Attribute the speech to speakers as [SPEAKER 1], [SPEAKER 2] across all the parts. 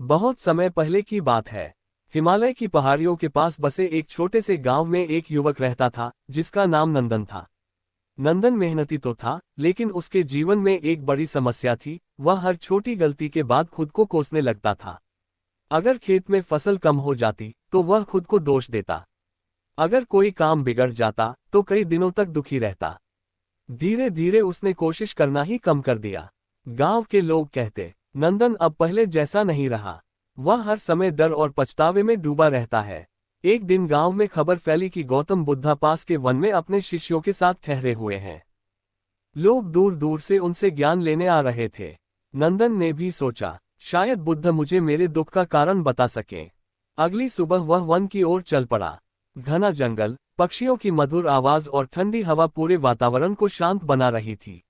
[SPEAKER 1] बहुत समय पहले की बात है। हिमालय की पहाड़ियों के पास बसे एक छोटे से गांव में एक युवक रहता था जिसका नाम नंदन था। नंदन मेहनती तो था, लेकिन उसके जीवन में एक बड़ी समस्या थी। वह हर छोटी गलती के बाद खुद को कोसने लगता था। अगर खेत में फसल कम हो जाती तो वह खुद को दोष देता। अगर कोई काम बिगड़ जाता तो कई दिनों तक दुखी रहता। धीरे धीरे उसने कोशिश करना ही कम कर दिया। गांव के लोग कहते, नंदन अब पहले जैसा नहीं रहा। वह हर समय डर और पछतावे में डूबा रहता है। एक दिन गांव में खबर फैली कि गौतम बुद्धा पास के वन में अपने शिष्यों के साथ ठहरे हुए हैं। लोग दूर दूर से उनसे ज्ञान लेने आ रहे थे। नंदन ने भी सोचा, शायद बुद्ध मुझे मेरे दुख का कारण बता सके। अगली सुबह वह वन की ओर चल पड़ा। घना जंगल, पक्षियों की मधुर आवाज और ठंडी हवा पूरे वातावरण को शांत बना रही थी।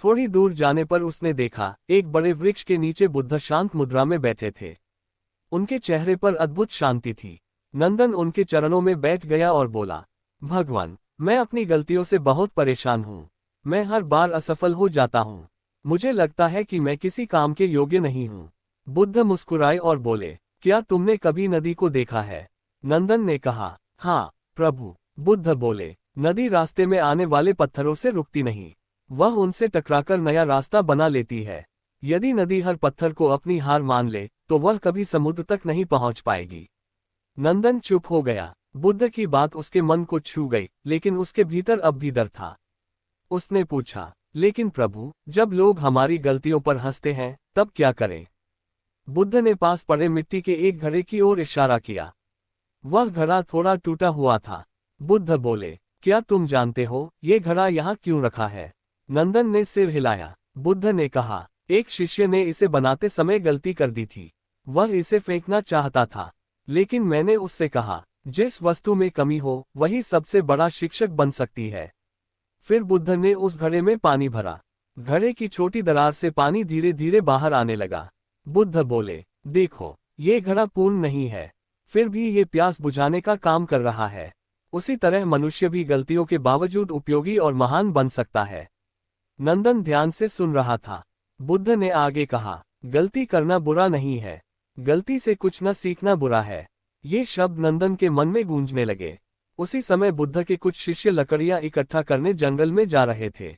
[SPEAKER 1] थोड़ी दूर जाने पर उसने देखा, एक बड़े वृक्ष के नीचे बुद्ध शांत मुद्रा में बैठे थे। उनके चेहरे पर अद्भुत शांति थी। नंदन उनके चरणों में बैठ गया और बोला, भगवान, मैं अपनी गलतियों से बहुत परेशान हूँ। मैं हर बार असफल हो जाता हूँ। मुझे लगता है कि मैं किसी काम के योग्य नहीं हूँ। बुद्ध मुस्कुराए और बोले, क्या तुमने कभी नदी को देखा है? नंदन ने कहा, हाँ प्रभु। बुद्ध बोले, नदी रास्ते में आने वाले पत्थरों से रुकती नहीं। वह उनसे टकराकर नया रास्ता बना लेती है। यदि नदी हर पत्थर को अपनी हार मान ले तो वह कभी समुद्र तक नहीं पहुंच पाएगी। नंदन चुप हो गया। बुद्ध की बात उसके मन को छू गई, लेकिन उसके भीतर अब भी डर था। उसने पूछा, लेकिन प्रभु, जब लोग हमारी गलतियों पर हंसते हैं तब क्या करें? बुद्ध ने पास पड़े मिट्टी के एक घड़े की ओर इशारा किया। वह घड़ा थोड़ा टूटा हुआ था। बुद्ध बोले, क्या तुम जानते हो ये घड़ा यहाँ क्यों रखा है? नंदन ने सिर हिलाया। बुद्ध ने कहा, एक शिष्य ने इसे बनाते समय गलती कर दी थी। वह इसे फेंकना चाहता था, लेकिन मैंने उससे कहा, जिस वस्तु में कमी हो वही सबसे बड़ा शिक्षक बन सकती है। फिर बुद्ध ने उस घड़े में पानी भरा। घड़े की छोटी दरार से पानी धीरे धीरे बाहर आने लगा। बुद्ध बोले, देखो, ये घड़ा पूर्ण नहीं है, फिर भी ये प्यास बुझाने का काम कर रहा है। उसी तरह मनुष्य भी गलतियों के बावजूद उपयोगी और महान बन सकता है। नंदन ध्यान से सुन रहा था। बुद्ध ने आगे कहा, गलती करना बुरा नहीं है, गलती से कुछ न सीखना बुरा है। ये शब्द नंदन के मन में गूंजने लगे। उसी समय बुद्ध के कुछ शिष्य लकड़ियां इकट्ठा करने जंगल में जा रहे थे।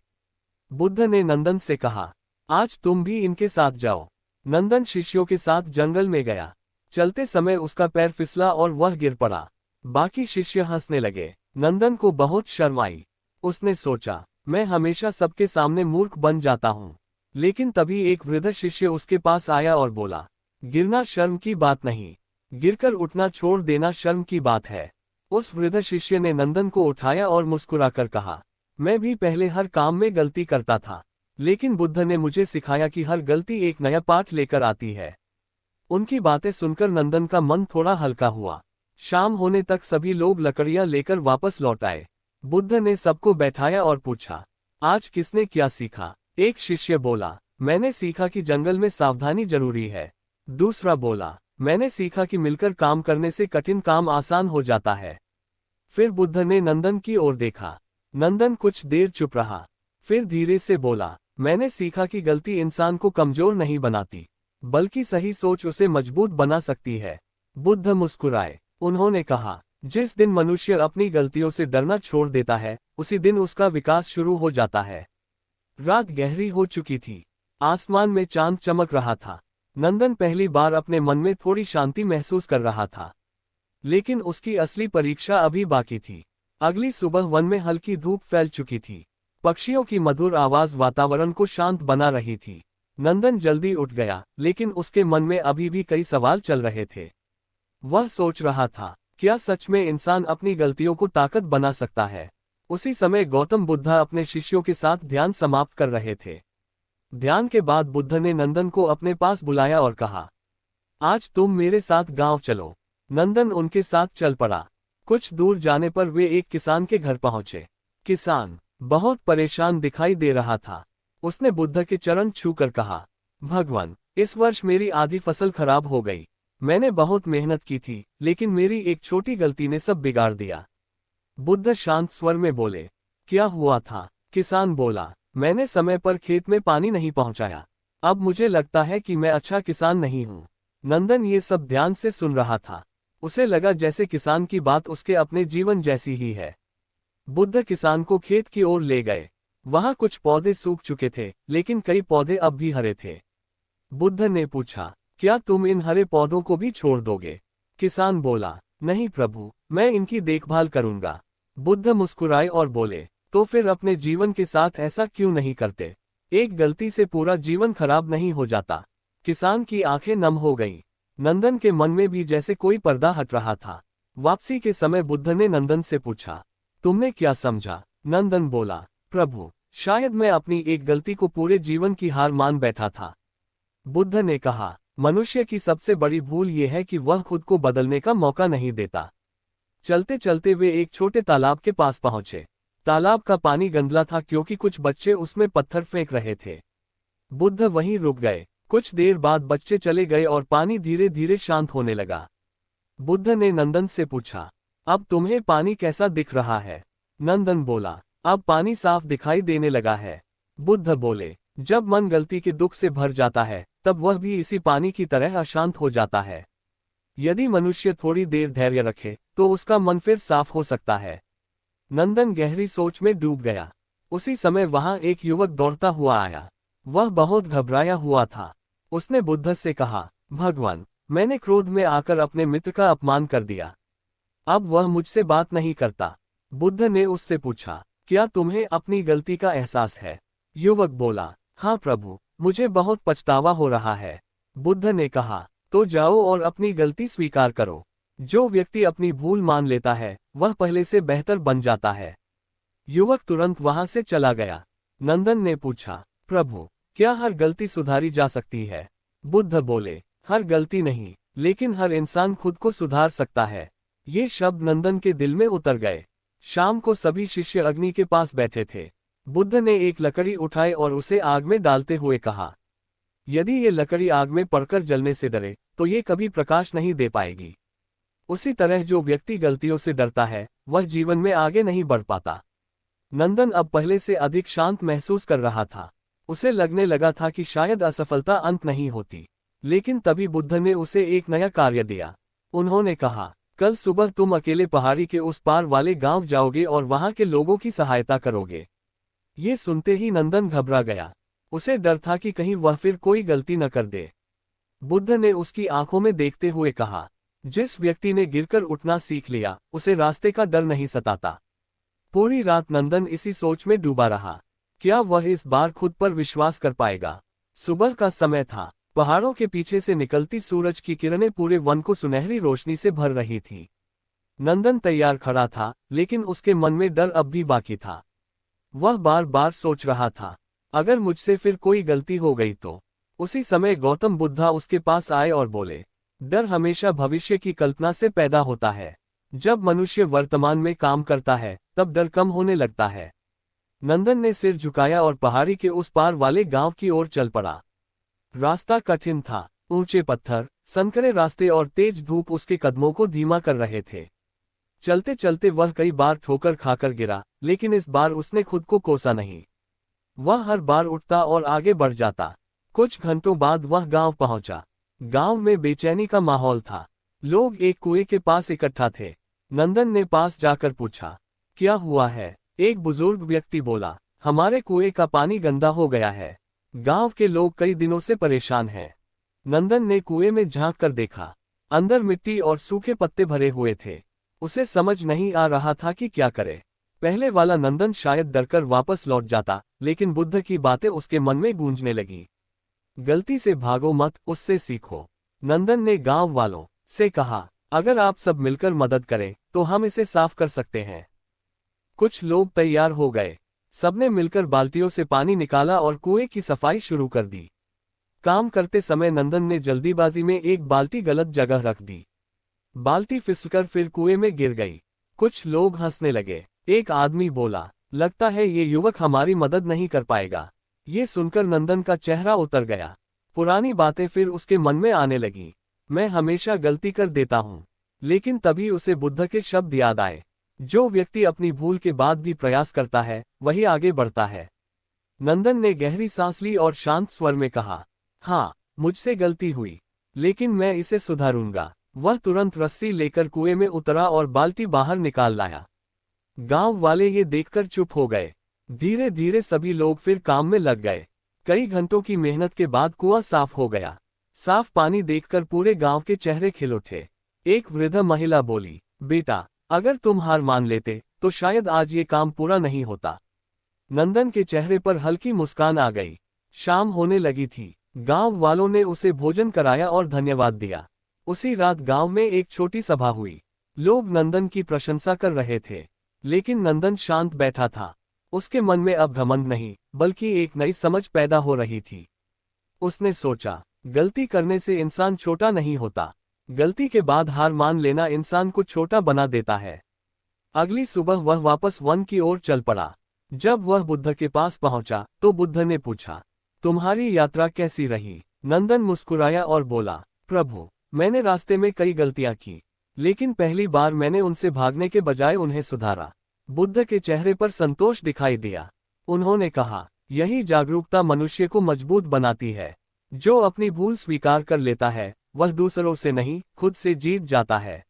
[SPEAKER 1] बुद्ध ने नंदन से कहा, आज तुम भी इनके साथ जाओ। नंदन शिष्यों के साथ जंगल में गया। चलते समय उसका पैर फिसला और वह गिर पड़ा। बाकी शिष्य हंसने लगे। नंदन को बहुत शर्म आई। उसने सोचा, मैं हमेशा सबके सामने मूर्ख बन जाता हूँ। लेकिन तभी एक वृद्ध शिष्य उसके पास आया और बोला, गिरना शर्म की बात नहीं, गिरकर उठना छोड़ देना शर्म की बात है। उस वृद्ध शिष्य ने नंदन को उठाया और मुस्कुराकर कहा, मैं भी पहले हर काम में गलती करता था, लेकिन बुद्ध ने मुझे सिखाया कि हर गलती एक नया पाठ लेकर आती है। उनकी बातें सुनकर नंदन का मन थोड़ा हल्का हुआ। शाम होने तक सभी लोग लकड़ियां लेकर वापस लौट आए। बुद्ध ने सबको बैठाया और पूछा, आज किसने क्या सीखा? एक शिष्य बोला, मैंने सीखा कि जंगल में सावधानी जरूरी है। दूसरा बोला, मैंने सीखा कि मिलकर काम करने से कठिन काम आसान हो जाता है। फिर बुद्ध ने नंदन की ओर देखा। नंदन कुछ देर चुप रहा, फिर धीरे से बोला, मैंने सीखा कि गलती इंसान को कमजोर नहीं बनाती, बल्कि सही सोच उसे मजबूत बना सकती है। बुद्ध मुस्कुराए। उन्होंने कहा, जिस दिन मनुष्य अपनी गलतियों से डरना छोड़ देता है, उसी दिन उसका विकास शुरू हो जाता है। रात गहरी हो चुकी थी। आसमान में चांद चमक रहा था। नंदन पहली बार अपने मन में थोड़ी शांति महसूस कर रहा था, लेकिन उसकी असली परीक्षा अभी बाकी थी। अगली सुबह वन में हल्की धूप फैल चुकी थी। पक्षियों की मधुर आवाज वातावरण को शांत बना रही थी। नंदन जल्दी उठ गया, लेकिन उसके मन में अभी भी कई सवाल चल रहे थे। वह सोच रहा था, क्या सच में इंसान अपनी गलतियों को ताकत बना सकता है? उसी समय गौतम बुद्ध अपने शिष्यों के साथ ध्यान समाप्त कर रहे थे। ध्यान के बाद बुद्ध ने नंदन को अपने पास बुलाया और कहा, आज तुम मेरे साथ गांव चलो। नंदन उनके साथ चल पड़ा। कुछ दूर जाने पर वे एक किसान के घर पहुंचे। किसान बहुत परेशान दिखाई दे रहा था। उसने बुद्ध के चरण छूकर कहा, भगवान, इस वर्ष मेरी आधी फसल खराब हो गई। मैंने बहुत मेहनत की थी, लेकिन मेरी एक छोटी गलती ने सब बिगाड़ दिया। बुद्ध शांत स्वर में बोले, क्या हुआ था? किसान बोला, मैंने समय पर खेत में पानी नहीं पहुंचाया। अब मुझे लगता है कि मैं अच्छा किसान नहीं हूं। नंदन ये सब ध्यान से सुन रहा था। उसे लगा जैसे किसान की बात उसके अपने जीवन जैसी ही है। बुद्ध किसान को खेत की ओर ले गए। वहां कुछ पौधे सूख चुके थे, लेकिन कई पौधे अब भी हरे थे। बुद्ध ने पूछा, क्या तुम इन हरे पौधों को भी छोड़ दोगे? किसान बोला, नहीं प्रभु, मैं इनकी देखभाल करूंगा। बुद्ध मुस्कुराए और बोले, तो फिर अपने जीवन के साथ ऐसा क्यों नहीं करते? एक गलती से पूरा जीवन खराब नहीं हो जाता। किसान की आंखें नम हो गईं। नंदन के मन में भी जैसे कोई पर्दा हट रहा था। वापसी के समय बुद्ध ने नंदन से पूछा, तुमने क्या समझा? नंदन बोला, प्रभु, शायद मैं अपनी एक गलती को पूरे जीवन की हार मान बैठा था। बुद्ध ने कहा, मनुष्य की सबसे बड़ी भूल यह है कि वह खुद को बदलने का मौका नहीं देता। चलते चलते वे एक छोटे तालाब के पास पहुंचे। तालाब का पानी गंदला था क्योंकि कुछ बच्चे उसमें पत्थर फेंक रहे थे। बुद्ध वहीं रुक गए। कुछ देर बाद बच्चे चले गए और पानी धीरे धीरे शांत होने लगा। बुद्ध ने नंदन से पूछा, अब तुम्हें पानी कैसा दिख रहा है? नंदन बोला, अब पानी साफ दिखाई देने लगा है। बुद्ध बोले, जब मन गलती के दुख से भर जाता है, तब वह भी इसी पानी की तरह अशांत हो जाता है। यदि मनुष्य थोड़ी देर धैर्य रखे, तो उसका मन फिर साफ हो सकता है। नंदन गहरी सोच में डूब गया। उसी समय वहां एक युवक दौड़ता हुआ आया। वह बहुत घबराया हुआ था। उसने बुद्ध से कहा, भगवान, मैंने क्रोध में आकर अपने मित्र का अपमान कर दिया। अब वह मुझसे बात नहीं करता। बुद्ध ने उससे पूछा, क्या तुम्हें अपनी गलती का एहसास है? युवक बोला, हाँ प्रभु, मुझे बहुत पछतावा हो रहा है। बुद्ध ने कहा, तो जाओ और अपनी गलती स्वीकार करो। जो व्यक्ति अपनी भूल मान लेता है, वह पहले से बेहतर बन जाता है। युवक तुरंत वहां से चला गया। नंदन ने पूछा, प्रभु, क्या हर गलती सुधारी जा सकती है? बुद्ध बोले, हर गलती नहीं, लेकिन हर इंसान खुद को सुधार सकता है। ये शब्द नंदन के दिल में उतर गए। शाम को सभी शिष्य अग्नि के पास बैठे थे। बुद्ध ने एक लकड़ी उठाई और उसे आग में डालते हुए कहा, यदि ये लकड़ी आग में पड़कर जलने से डरे, तो ये कभी प्रकाश नहीं दे पाएगी। उसी तरह जो व्यक्ति गलतियों से डरता है, वह जीवन में आगे नहीं बढ़ पाता। नंदन अब पहले से अधिक शांत महसूस कर रहा था। उसे लगने लगा था कि शायद असफलता अंत नहीं होती। लेकिन तभी बुद्ध ने उसे एक नया कार्य दिया। उन्होंने कहा, कल सुबह तुम अकेले पहाड़ी के उस पार वाले गांव जाओगे और वहां के लोगों की सहायता करोगे। ये सुनते ही नंदन घबरा गया। उसे डर था कि कहीं वह फिर कोई गलती न कर दे। बुद्ध ने उसकी आंखों में देखते हुए कहा, जिस व्यक्ति ने गिरकर उठना सीख लिया, उसे रास्ते का डर नहीं सताता। पूरी रात नंदन इसी सोच में डूबा रहा। क्या वह इस बार खुद पर विश्वास कर पाएगा? सुबह का समय था। पहाड़ों के पीछे से निकलती सूरज की किरणें पूरे वन को सुनहरी रोशनी से भर रही थीं। नंदन तैयार खड़ा था, लेकिन उसके मन में डर अब भी बाकी था। वह बार बार सोच रहा था, अगर मुझसे फिर कोई गलती हो गई तो। उसी समय गौतम बुद्धा उसके पास आए और बोले, डर हमेशा भविष्य की कल्पना से पैदा होता है। जब मनुष्य वर्तमान में काम करता है, तब डर कम होने लगता है। नंदन ने सिर झुकाया और पहाड़ी के उस पार वाले गांव की ओर चल पड़ा। रास्ता कठिन था। ऊंचे पत्थर, संकरे रास्ते और तेज धूप उसके कदमों को धीमा कर रहे थे। चलते चलते वह कई बार ठोकर खाकर गिरा, लेकिन इस बार उसने खुद को कोसा नहीं। वह हर बार उठता और आगे बढ़ जाता। कुछ घंटों बाद वह गांव पहुंचा। गांव में बेचैनी का माहौल था। लोग एक कुएं के पास इकट्ठा थे। नंदन ने पास जाकर पूछा, क्या हुआ है? एक बुजुर्ग व्यक्ति बोला, हमारे कुएं का पानी गंदा हो गया है। गांव के लोग कई दिनों से परेशान हैं। नंदन ने कुएं में झांक कर देखा। अंदर मिट्टी और सूखे पत्ते भरे हुए थे। उसे समझ नहीं आ रहा था कि क्या करे। पहले वाला नंदन शायद डरकर वापस लौट जाता, लेकिन बुद्ध की बातें उसके मन में गूंजने लगी। गलती से भागो मत, उससे सीखो। नंदन ने गांव वालों से कहा, अगर आप सब मिलकर मदद करें, तो हम इसे साफ कर सकते हैं। कुछ लोग तैयार हो गए। सबने मिलकर बाल्टियों से पानी निकाला और कुएं की सफाई शुरू कर दी। काम करते समय नंदन ने जल्दीबाजी में एक बाल्टी गलत जगह रख दी। बाल्टी फिसलकर फिर कुएं में गिर गई। कुछ लोग हंसने लगे। एक आदमी बोला, लगता है ये युवक हमारी मदद नहीं कर पाएगा। ये सुनकर नंदन का चेहरा उतर गया। पुरानी बातें फिर उसके मन में आने लगी। मैं हमेशा गलती कर देता हूँ। लेकिन तभी उसे बुद्ध के शब्द याद आए, जो व्यक्ति अपनी भूल के बाद भी प्रयास करता है, वही आगे बढ़ता है। नंदन ने गहरी सांस ली और शांत स्वर में कहा, हाँ, मुझसे गलती हुई। लेकिन मैं इसे सुधारूंगा। वह तुरंत रस्सी लेकर कुएं में उतरा और बाल्टी बाहर निकाल लाया। गांव वाले ये देखकर चुप हो गए। धीरे धीरे सभी लोग फिर काम में लग गए। कई घंटों की मेहनत के बाद कुआं साफ हो गया। साफ पानी देखकर पूरे गांव के चेहरे खिल उठे। एक वृद्ध महिला बोली, बेटा, अगर तुम हार मान लेते तो शायद आज ये काम पूरा नहीं होता। नंदन के चेहरे पर हल्की मुस्कान आ गई। शाम होने लगी थी। गांव वालों ने उसे भोजन कराया और धन्यवाद दिया। उसी रात गांव में एक छोटी सभा हुई। लोग नंदन की प्रशंसा कर रहे थे, लेकिन नंदन शांत बैठा था। उसके मन में अब घमंड नहीं, बल्कि एक नई समझ पैदा हो रही थी। उसने सोचा, गलती करने से इंसान छोटा नहीं होता, गलती के बाद हार मान लेना इंसान को छोटा बना देता है। अगली सुबह वह वापस वन की ओर चल पड़ा। जब वह बुद्ध के पास पहुंचा तो बुद्ध ने पूछा, तुम्हारी यात्रा कैसी रही? नंदन मुस्कुराया और बोला, प्रभु, मैंने रास्ते में कई गलतियां की, लेकिन पहली बार मैंने उनसे भागने के बजाय उन्हें सुधारा। बुद्ध के चेहरे पर संतोष दिखाई दिया। उन्होंने कहा, यही जागरूकता मनुष्य को मजबूत बनाती है। जो अपनी भूल स्वीकार कर लेता है, वह दूसरों से नहीं, खुद से जीत जाता है।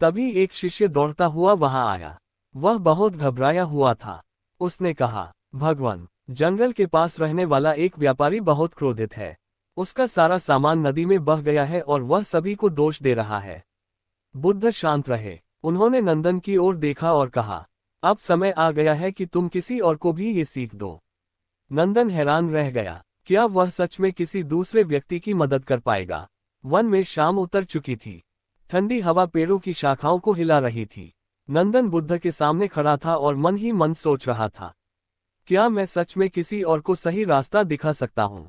[SPEAKER 1] तभी एक शिष्य दौड़ता हुआ वहां आया। वह बहुत घबराया हुआ था। उसने कहा, भगवान, जंगल के पास रहने वाला एक व्यापारी बहुत क्रोधित है। उसका सारा सामान नदी में बह गया है और वह सभी को दोष दे रहा है। बुद्ध शांत रहे। उन्होंने नंदन की ओर देखा और कहा, अब समय आ गया है कि तुम किसी और को भी ये सीख दो। नंदन हैरान रह गया, क्या वह सच में किसी दूसरे व्यक्ति की मदद कर पाएगा? वन में शाम उतर चुकी थी। ठंडी हवा पेड़ों की शाखाओं को हिला रही थी। नंदन बुद्ध के सामने खड़ा था और मन ही मन सोच रहा था, क्या मैं सच में किसी और को सही रास्ता दिखा सकता हूँ?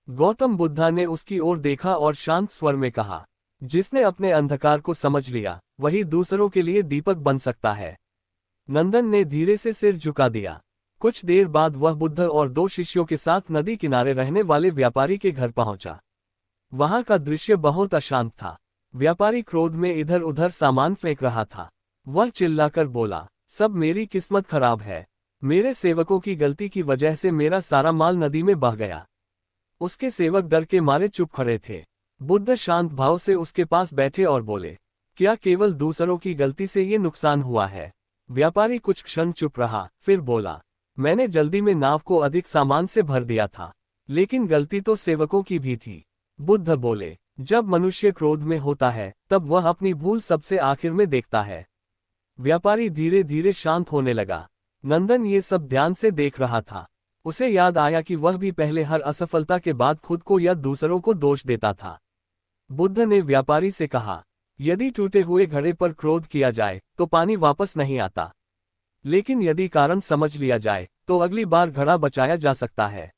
[SPEAKER 1] गौतम बुद्धा ने उसकी ओर देखा और शांत स्वर में कहा, जिसने अपने अंधकार को समझ लिया, वही दूसरों के लिए दीपक बन सकता है। नंदन ने धीरे से सिर झुका दिया। कुछ देर बाद वह बुद्ध और दो शिष्यों के साथ नदी किनारे रहने वाले व्यापारी के घर पहुंचा। वहां का दृश्य बहुत अशांत था। व्यापारी क्रोध में इधर उधर सामान फेंक रहा था। वह चिल्लाकर बोला, सब मेरी किस्मत खराब है। मेरे सेवकों की गलती की वजह से मेरा सारा माल नदी में बह गया। उसके सेवक डर के मारे चुप खड़े थे। बुद्ध शांत भाव से उसके पास बैठे और बोले, क्या केवल दूसरों की गलती से ये नुकसान हुआ है? व्यापारी कुछ क्षण चुप रहा, फिर बोला, मैंने जल्दी में नाव को अधिक सामान से भर दिया था, लेकिन गलती तो सेवकों की भी थी। बुद्ध बोले, जब मनुष्य क्रोध में होता है, तब वह अपनी भूल सबसे आखिर में देखता है। व्यापारी धीरे धीरे शांत होने लगा। नंदन ये सब ध्यान से देख रहा था। उसे याद आया कि वह भी पहले हर असफलता के बाद खुद को या दूसरों को दोष देता था। बुद्ध ने व्यापारी से कहा, यदि टूटे हुए घड़े पर क्रोध किया जाए तो पानी वापस नहीं आता, लेकिन यदि कारण समझ लिया जाए तो अगली बार घड़ा बचाया जा सकता है।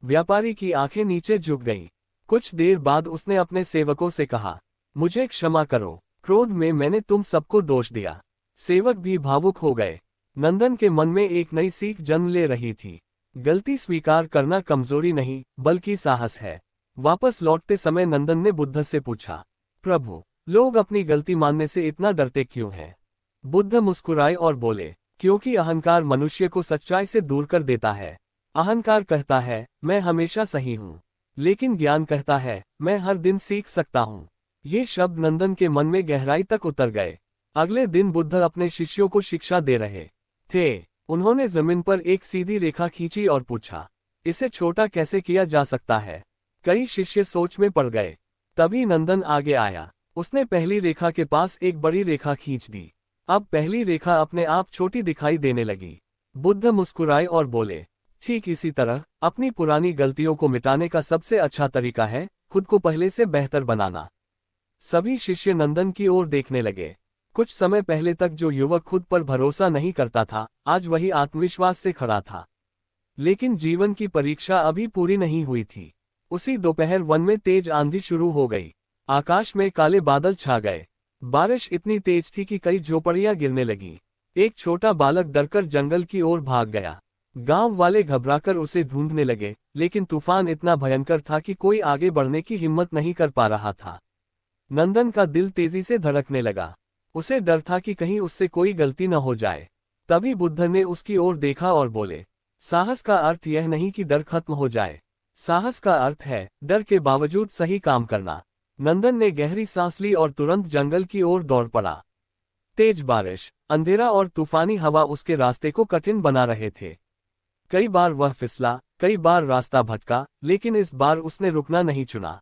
[SPEAKER 1] व्यापारी की आंखें नीचे झुक गईं। कुछ देर बाद उसने अपने सेवकों से कहा, मुझे क्षमा करो, क्रोध में मैंने तुम सबको दोष दिया। सेवक भी भावुक हो गए। नंदन के मन में एक नई सीख जन्म ले रही थी। गलती स्वीकार करना कमजोरी नहीं, बल्कि साहस है। वापस लौटते समय नंदन ने बुद्ध से पूछा, प्रभु, लोग अपनी गलती मानने से इतना डरते क्यों हैं? बुद्ध मुस्कुराए और बोले, क्योंकि अहंकार मनुष्य को सच्चाई से दूर कर देता है। अहंकार कहता है, मैं हमेशा सही हूँ, लेकिन ज्ञान कहता है, मैं हर दिन सीख सकता हूँ। ये शब्द नंदन के मन में गहराई तक उतर गए। अगले दिन बुद्ध अपने शिष्यों को शिक्षा दे रहे थे। उन्होंने जमीन पर एक सीधी रेखा खींची और पूछा, इसे छोटा कैसे किया जा सकता है? कई शिष्य सोच में पड़ गए। तभी नंदन आगे आया। उसने पहली रेखा के पास एक बड़ी रेखा खींच दी। अब पहली रेखा अपने आप छोटी दिखाई देने लगी। बुद्ध मुस्कुराए और बोले, ठीक इसी तरह अपनी पुरानी गलतियों को मिटाने का सबसे अच्छा तरीका है खुद को पहले से बेहतर बनाना। सभी शिष्य नंदन की ओर देखने लगे। कुछ समय पहले तक जो युवक खुद पर भरोसा नहीं करता था, आज वही आत्मविश्वास से खड़ा था। लेकिन जीवन की परीक्षा अभी पूरी नहीं हुई थी। उसी दोपहर वन में तेज आंधी शुरू हो गई। आकाश में काले बादल छा गए। बारिश इतनी तेज थी कि कई झोपड़ियां गिरने लगी। एक छोटा बालक डरकर जंगल की ओर भाग गया। गांव वाले घबराकर उसे ढूंढने लगे, लेकिन तूफान इतना भयंकर था कि कोई आगे बढ़ने की हिम्मत नहीं कर पा रहा था। नंदन का दिल तेजी से धड़कने लगा। उसे डर था कि कहीं उससे कोई गलती न हो जाए। तभी बुद्ध ने उसकी ओर देखा और बोले, साहस का अर्थ यह नहीं कि डर खत्म हो जाए। साहस का अर्थ है डर के बावजूद सही काम करना। नंदन ने गहरी सांस ली और तुरंत जंगल की ओर दौड़ पड़ा। तेज बारिश, अंधेरा और तूफानी हवा उसके रास्ते को कठिन बना रहे थे। कई बार वह फिसला, कई बार रास्ता भटका, लेकिन इस बार उसने रुकना नहीं चुना।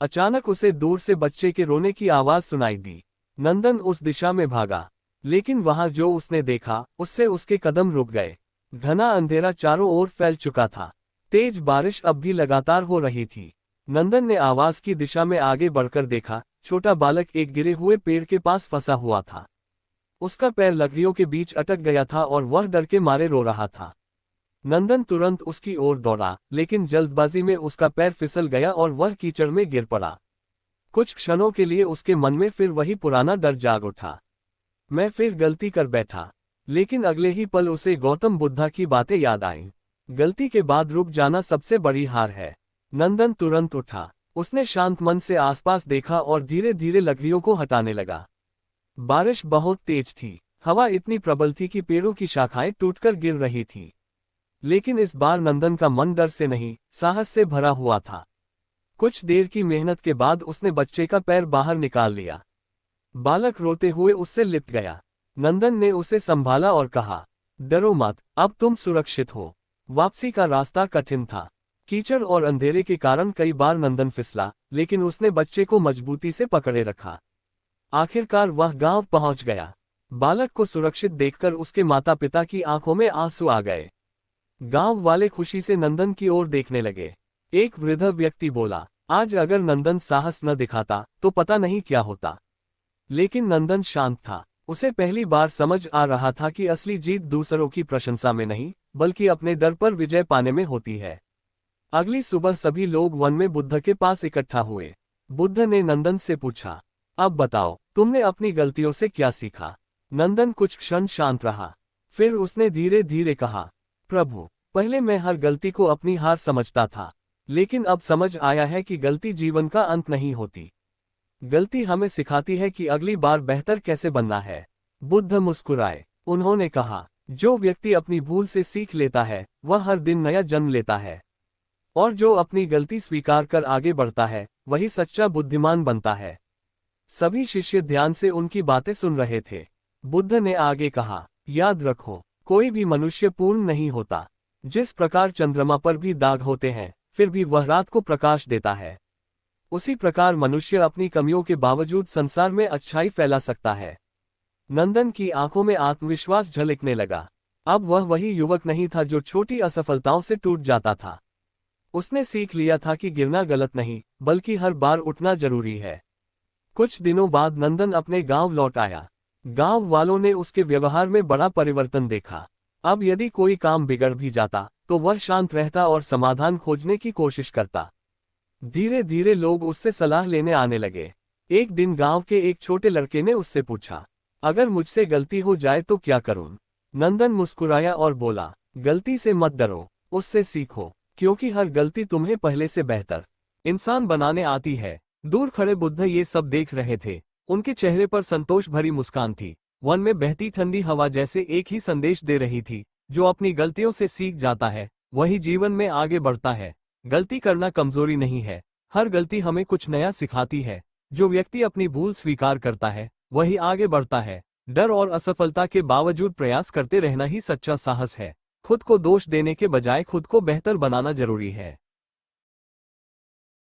[SPEAKER 1] अचानक उसे दूर से बच्चे के रोने की आवाज सुनाई दी। नंदन उस दिशा में भागा, लेकिन वहां जो उसने देखा उससे उसके कदम रुक गए। घना अंधेरा चारों ओर फैल चुका था। तेज बारिश अब भी लगातार हो रही थी। नंदन ने आवाज की दिशा में आगे बढ़कर देखा। छोटा बालक एक गिरे हुए पेड़ के पास फंसा हुआ था। उसका पैर लकड़ियों के बीच अटक गया था और वह डर के मारे रो रहा था। नंदन तुरंत उसकी ओर दौड़ा, लेकिन जल्दबाजी में उसका पैर फिसल गया और वह कीचड़ में गिर पड़ा। कुछ क्षणों के लिए उसके मन में फिर वही पुराना डर जाग उठा। मैं फिर गलती कर बैठा। लेकिन अगले ही पल उसे गौतम बुद्धा की बातें याद आईं। गलती के बाद रुक जाना सबसे बड़ी हार है। नंदन तुरंत उठा। उसने शांत मन से आसपास देखा और धीरे धीरे लकड़ियों को हटाने लगा। बारिश बहुत तेज थी। हवा इतनी प्रबल थी कि पेड़ों की शाखाएं टूटकर गिर रही थीं। लेकिन इस बार नंदन का मन डर से नहीं, साहस से भरा हुआ था। कुछ देर की मेहनत के बाद उसने बच्चे का पैर बाहर निकाल लिया। बालक रोते हुए उससे लिपट गया। नंदन ने उसे संभाला और कहा, डरो मत, अब तुम सुरक्षित हो। वापसी का रास्ता कठिन था। कीचड़ और अंधेरे के कारण कई बार नंदन फिसला, लेकिन उसने बच्चे को मजबूती से पकड़े रखा। आखिरकार वह गांव पहुंच गया। बालक को सुरक्षित देखकर उसके माता पिता की आंखों में आंसू आ गए। गांव वाले खुशी से नंदन की ओर देखने लगे। एक वृद्ध व्यक्ति बोला, आज अगर नंदन साहस न दिखाता तो पता नहीं क्या होता। लेकिन नंदन शांत था। उसे पहली बार समझ आ रहा था कि असली जीत दूसरों की प्रशंसा में नहीं, बल्कि अपने डर पर विजय पाने में होती है। अगली सुबह सभी लोग वन में बुद्ध के पास इकट्ठा हुए। बुद्ध ने नंदन से पूछा, अब बताओ, तुमने अपनी गलतियों से क्या सीखा? नंदन कुछ क्षण शांत रहा। फिर उसने धीरे धीरे कहा, प्रभु, पहले मैं हर गलती को अपनी हार समझता था, लेकिन अब समझ आया है कि गलती जीवन का अंत नहीं होती। गलती हमें सिखाती है कि अगली बार बेहतर कैसे बनना है। बुद्ध मुस्कुराए। उन्होंने कहा, जो व्यक्ति अपनी भूल से सीख लेता है वह हर दिन नया जन्म लेता है, और जो अपनी गलती स्वीकार कर आगे बढ़ता है वही सच्चा बुद्धिमान बनता है। सभी शिष्य ध्यान से उनकी बातें सुन रहे थे। बुद्ध ने आगे कहा, याद रखो, कोई भी मनुष्य पूर्ण नहीं होता। जिस प्रकार चंद्रमा पर भी दाग होते हैं, फिर भी वह रात को प्रकाश देता है, उसी प्रकार मनुष्य अपनी कमियों के बावजूद संसार में अच्छाई फैला सकता है। नंदन की आंखों में आत्मविश्वास झलकने लगा। अब वह वही युवक नहीं था जो छोटी असफलताओं से टूट जाता था। उसने सीख लिया था कि गिरना गलत नहीं, बल्कि हर बार उठना जरूरी है। कुछ दिनों बाद नंदन अपने गांव लौट आया। गांव वालों ने उसके व्यवहार में बड़ा परिवर्तन देखा। अब यदि कोई काम बिगड़ भी जाता तो वह शांत रहता और समाधान खोजने की कोशिश करता। धीरे धीरे लोग उससे सलाह लेने आने लगे। एक दिन गांव के एक छोटे लड़के ने उससे पूछा, अगर मुझसे गलती हो जाए तो क्या करूं? नंदन मुस्कुराया और बोला, गलती से मत डरो, उससे सीखो, क्योंकि हर गलती तुम्हें पहले से बेहतर इंसान बनाने आती है। दूर खड़े बुद्ध ये सब देख रहे थे। उनके चेहरे पर संतोष भरी मुस्कान थी। वन में बहती ठंडी हवा जैसे एक ही संदेश दे रही थी, जो अपनी गलतियों से सीख जाता है वही जीवन में आगे बढ़ता है। गलती करना कमजोरी नहीं है, हर गलती हमें कुछ नया सिखाती है। जो व्यक्ति अपनी भूल स्वीकार करता है वही आगे बढ़ता है। डर और असफलता के बावजूद प्रयास करते रहना ही सच्चा साहस है। खुद को दोष देने के बजाय खुद को बेहतर बनाना जरूरी है।